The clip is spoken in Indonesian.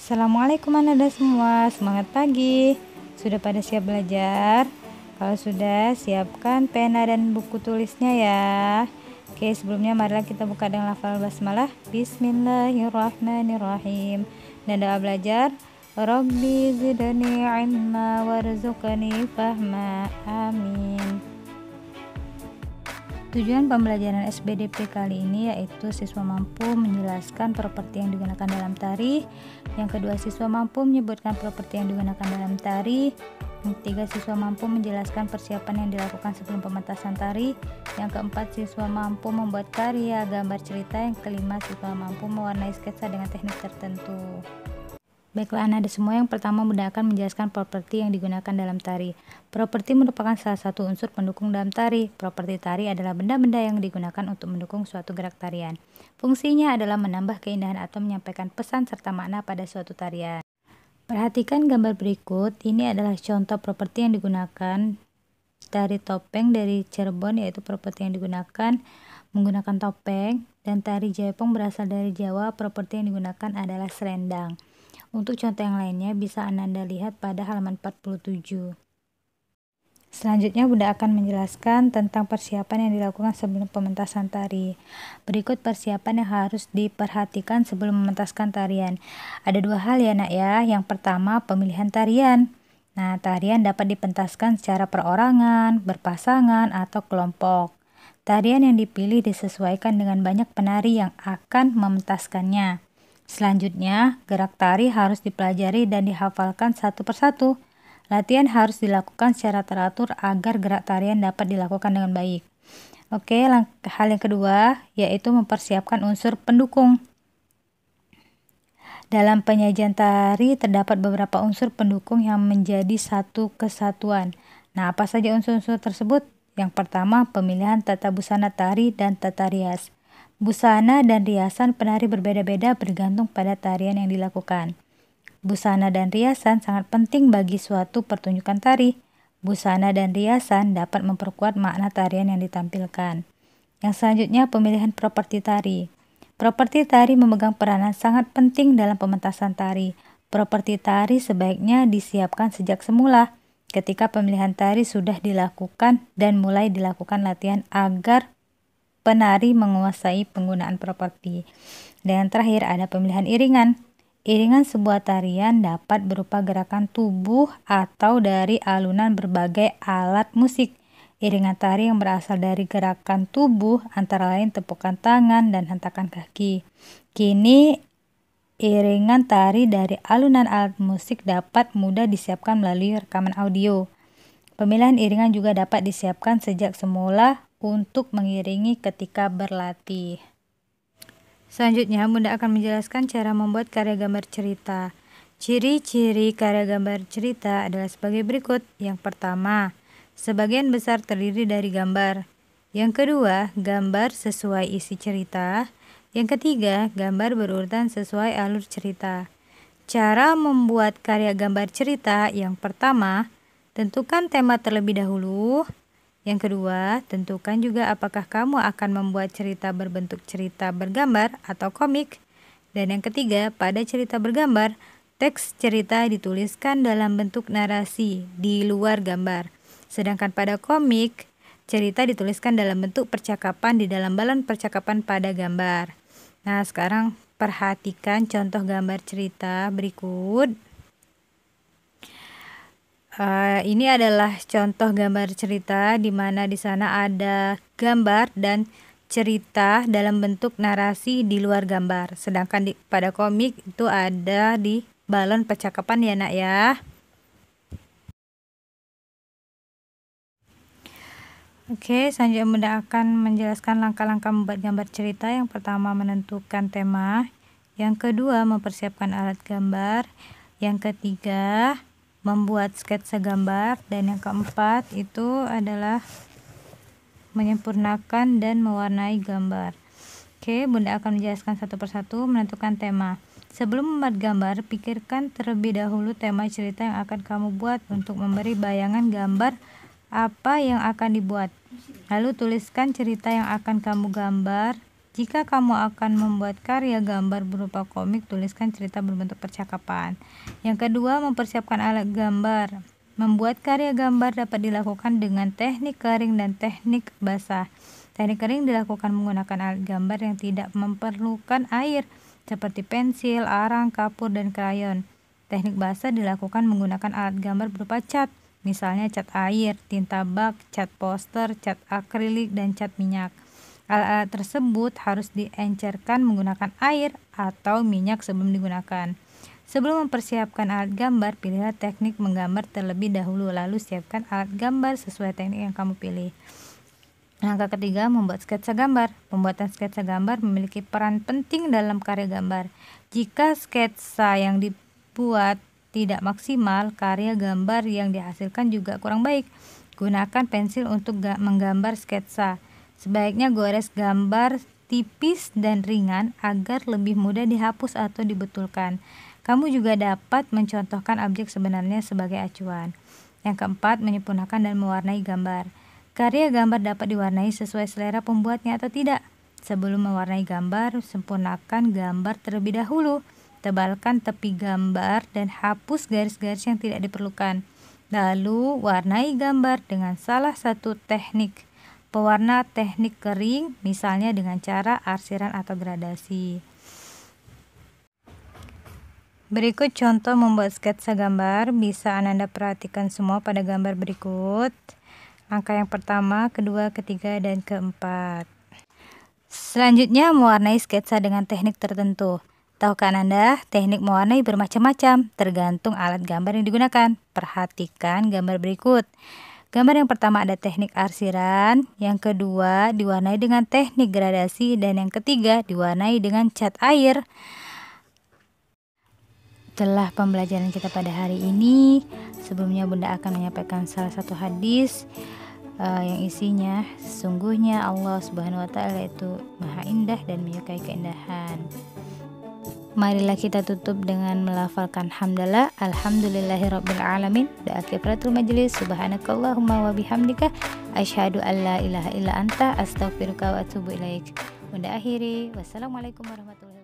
Assalamualaikum anak-anak semua, semangat pagi. Sudah pada siap belajar? Kalau sudah, siapkan pena dan buku tulisnya ya. Oke, sebelumnya marilah kita buka dengan lafal basmalah. Bismillahirrahmanirrahim. Dan doa belajar, Rabbi zidni ilma warzuqni fahma. Amin. Tujuan pembelajaran SBDP kali ini yaitu siswa mampu menjelaskan properti yang digunakan dalam tari. Yang kedua, siswa mampu menyebutkan properti yang digunakan dalam tari. Yang ketiga, siswa mampu menjelaskan persiapan yang dilakukan sebelum pementasan tari. Yang keempat, siswa mampu membuat karya gambar cerita. Yang kelima, siswa mampu mewarnai sketsa dengan teknik tertentu. Baiklah anak-anak semua, yang pertama Bunda akan menjelaskan properti yang digunakan dalam tari. Properti merupakan salah satu unsur pendukung dalam tari. Properti tari adalah benda-benda yang digunakan untuk mendukung suatu gerak tarian. Fungsinya adalah menambah keindahan atau menyampaikan pesan serta makna pada suatu tarian. Perhatikan gambar berikut, ini adalah contoh properti yang digunakan. Tari topeng dari Cirebon yaitu properti yang digunakan menggunakan topeng, dan tari jaipong berasal dari Jawa, properti yang digunakan adalah selendang. Untuk contoh yang lainnya bisa Anda lihat pada halaman 47. Selanjutnya Bunda akan menjelaskan tentang persiapan yang dilakukan sebelum pementasan tari. Berikut persiapan yang harus diperhatikan sebelum mementaskan tarian. Ada dua hal ya nak ya. Yang pertama, pemilihan tarian. Nah, tarian dapat dipentaskan secara perorangan, berpasangan, atau kelompok. Tarian yang dipilih disesuaikan dengan banyak penari yang akan mementaskannya. Selanjutnya, gerak tari harus dipelajari dan dihafalkan satu persatu. Latihan harus dilakukan secara teratur agar gerak tarian dapat dilakukan dengan baik. Oke, hal yang kedua yaitu mempersiapkan unsur pendukung. Dalam penyajian tari terdapat beberapa unsur pendukung yang menjadi satu kesatuan. Nah, apa saja unsur-unsur tersebut? Yang pertama, pemilihan tata busana tari dan tata rias. Busana dan riasan penari berbeda-beda bergantung pada tarian yang dilakukan. Busana dan riasan sangat penting bagi suatu pertunjukan tari. Busana dan riasan dapat memperkuat makna tarian yang ditampilkan. Yang selanjutnya, pemilihan properti tari. Properti tari memegang peranan sangat penting dalam pementasan tari. Properti tari sebaiknya disiapkan sejak semula, ketika pemilihan tari sudah dilakukan dan mulai dilakukan latihan agar penari menguasai penggunaan properti. Dan yang terakhir ada pemilihan iringan. Iringan sebuah tarian dapat berupa gerakan tubuh atau dari alunan berbagai alat musik. Iringan tari yang berasal dari gerakan tubuh antara lain tepukan tangan dan hentakan kaki. Kini iringan tari dari alunan alat musik dapat mudah disiapkan melalui rekaman audio. Pemilihan iringan juga dapat disiapkan sejak semula untuk mengiringi ketika berlatih. Selanjutnya, Bunda akan menjelaskan cara membuat karya gambar cerita. Ciri-ciri karya gambar cerita adalah sebagai berikut. Yang pertama, sebagian besar terdiri dari gambar. Yang kedua, gambar sesuai isi cerita. Yang ketiga, gambar berurutan sesuai alur cerita. Cara membuat karya gambar cerita, yang pertama, tentukan tema terlebih dahulu. Yang kedua, tentukan juga apakah kamu akan membuat cerita berbentuk cerita bergambar atau komik. Dan yang ketiga, pada cerita bergambar, teks cerita dituliskan dalam bentuk narasi di luar gambar. Sedangkan pada komik, cerita dituliskan dalam bentuk percakapan di dalam balon percakapan pada gambar. Nah, sekarang perhatikan contoh gambar cerita berikut. Ini adalah contoh gambar cerita di mana di sana ada gambar dan cerita dalam bentuk narasi di luar gambar. Sedangkan pada komik itu ada di balon percakapan ya nak ya. Oke, selanjutnya Bunda akan menjelaskan langkah-langkah membuat gambar cerita. Yang pertama, menentukan tema. Yang kedua, mempersiapkan alat gambar. Yang ketiga, membuat sketsa gambar. Dan yang keempat itu adalah menyempurnakan dan mewarnai gambar. Oke, Bunda akan menjelaskan satu persatu. Menentukan tema. Sebelum membuat gambar, pikirkan terlebih dahulu tema cerita yang akan kamu buat untuk memberi bayangan gambar apa yang akan dibuat. Lalu tuliskan cerita yang akan kamu gambar. Jika kamu akan membuat karya gambar berupa komik, tuliskan cerita berbentuk percakapan. Yang kedua, mempersiapkan alat gambar. Membuat karya gambar dapat dilakukan dengan teknik kering dan teknik basah. Teknik kering dilakukan menggunakan alat gambar yang tidak memerlukan air, seperti pensil, arang, kapur, dan krayon. Teknik basah dilakukan menggunakan alat gambar berupa cat, misalnya cat air, tinta bak, cat poster, cat akrilik, dan cat minyak. Alat-alat tersebut harus diencerkan menggunakan air atau minyak sebelum digunakan. Sebelum mempersiapkan alat gambar, pilihlah teknik menggambar terlebih dahulu, lalu siapkan alat gambar sesuai teknik yang kamu pilih. Langkah ketiga, membuat sketsa gambar. Pembuatan sketsa gambar memiliki peran penting dalam karya gambar. Jika sketsa yang dibuat tidak maksimal, karya gambar yang dihasilkan juga kurang baik. Gunakan pensil untuk menggambar sketsa. Sebaiknya gores gambar tipis dan ringan agar lebih mudah dihapus atau dibetulkan. Kamu juga dapat mencontohkan objek sebenarnya sebagai acuan. Yang keempat, menyempurnakan dan mewarnai gambar. Karya gambar dapat diwarnai sesuai selera pembuatnya atau tidak. Sebelum mewarnai gambar, sempurnakan gambar terlebih dahulu. Tebalkan tepi gambar dan hapus garis-garis yang tidak diperlukan. Lalu, warnai gambar dengan salah satu teknik pewarna teknik kering, misalnya dengan cara arsiran atau gradasi. Berikut contoh membuat sketsa gambar. Bisa Ananda perhatikan semua pada gambar berikut. Langkah yang pertama, kedua, ketiga, dan keempat. Selanjutnya, mewarnai sketsa dengan teknik tertentu. Tahukah Ananda, teknik mewarnai bermacam-macam, tergantung alat gambar yang digunakan. Perhatikan gambar berikut. Gambar yang pertama ada teknik arsiran, yang kedua diwarnai dengan teknik gradasi, dan yang ketiga diwarnai dengan cat air. Setelah pembelajaran kita pada hari ini, sebelumnya Bunda akan menyampaikan salah satu hadis yang isinya, sesungguhnya Allah Subhanahu wa Ta'ala itu Maha Indah dan menyukai keindahan. Marilah kita tutup dengan melafalkan hamdalah, alhamdulillahirabbil alamin. Doa kifaratul majlis, subhanakallahumma wa bihamdika asyhadu an la ilaha illa anta astaghfiruka wa atubu ilaik. Bunda akhiri, wassalamualaikum warahmatullahi wabarakatuh.